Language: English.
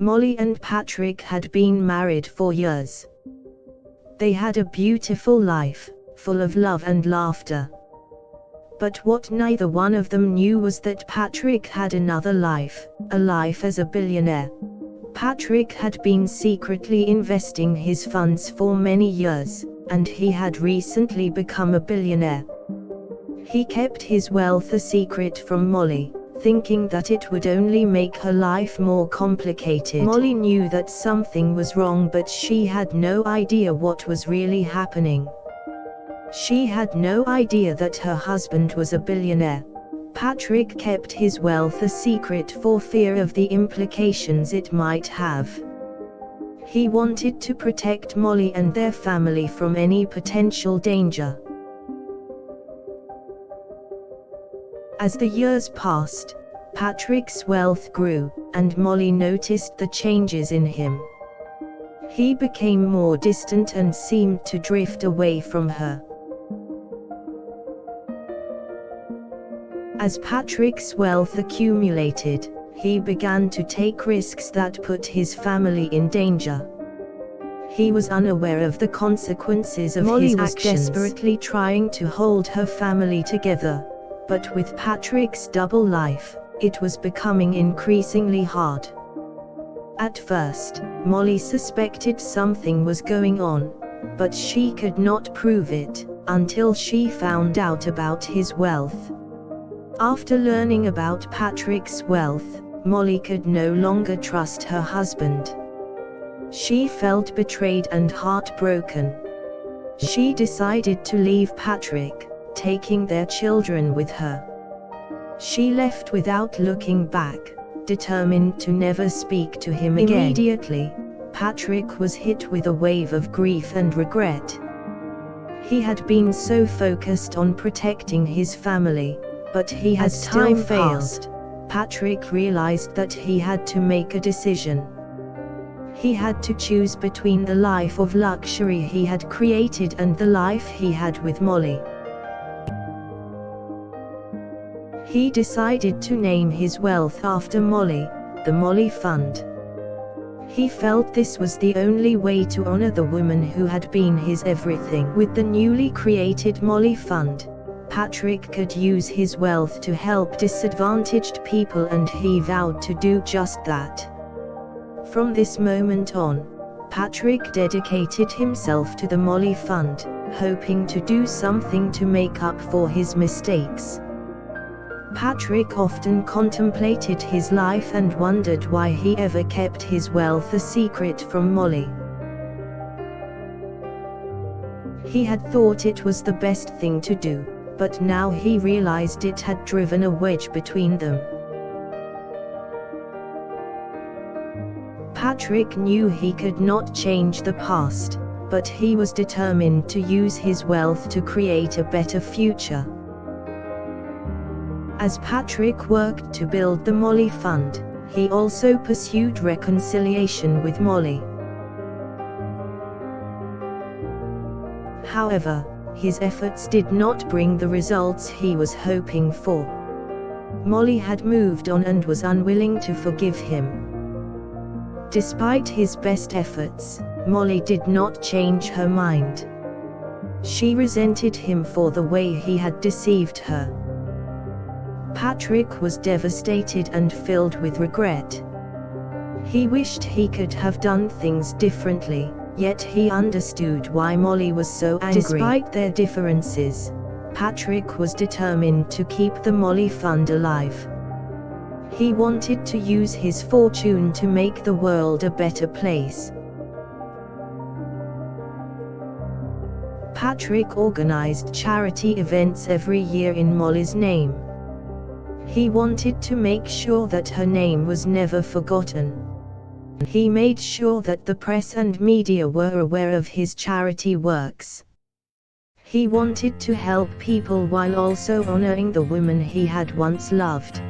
Molly and Patrick had been married for years. They had a beautiful life, full of love and laughter. But what neither one of them knew was that Patrick had another life, a life as a billionaire. Patrick had been secretly investing his funds for many years, and he had recently become a billionaire. He kept his wealth a secret from Molly, thinking that it would only make her life more complicated. Molly knew that something was wrong, but she had no idea what was really happening. She had no idea that her husband was a billionaire. Patrick kept his wealth a secret for fear of the implications it might have. He wanted to protect Molly and their family from any potential danger. As the years passed, Patrick's wealth grew, and Molly noticed the changes in him. He became more distant and seemed to drift away from her. As Patrick's wealth accumulated, he began to take risks that put his family in danger. He was unaware of the consequences of his actions. Molly was desperately trying to hold her family together, but with Patrick's double life, it was becoming increasingly hard. At first, Molly suspected something was going on, but she could not prove it, until she found out about his wealth. After learning about Patrick's wealth, Molly could no longer trust her husband. She felt betrayed and heartbroken. She decided to leave Patrick, taking their children with her. She left without looking back, determined to never speak to him again. Immediately, Patrick was hit with a wave of grief and regret. He had been so focused on protecting his family, but he had still failed. Patrick realized that he had to make a decision. He had to choose between the life of luxury he had created and the life he had with Molly. He decided to name his wealth after Molly, the Molly Fund. He felt this was the only way to honor the woman who had been his everything. With the newly created Molly Fund, Patrick could use his wealth to help disadvantaged people, and he vowed to do just that. From this moment on, Patrick dedicated himself to the Molly Fund, hoping to do something to make up for his mistakes. Patrick often contemplated his life and wondered why he ever kept his wealth a secret from Molly. He had thought it was the best thing to do, but now he realized it had driven a wedge between them. Patrick knew he could not change the past, but he was determined to use his wealth to create a better future. As Patrick worked to build the Molly Fund, he also pursued reconciliation with Molly. However, his efforts did not bring the results he was hoping for. Molly had moved on and was unwilling to forgive him. Despite his best efforts, Molly did not change her mind. She resented him for the way he had deceived her. Patrick was devastated and filled with regret. He wished he could have done things differently, yet he understood why Molly was so angry. Despite their differences, Patrick was determined to keep the Molly Fund alive. He wanted to use his fortune to make the world a better place. Patrick organized charity events every year in Molly's name. He wanted to make sure that her name was never forgotten. He made sure that the press and media were aware of his charity works. He wanted to help people while also honoring the woman he had once loved.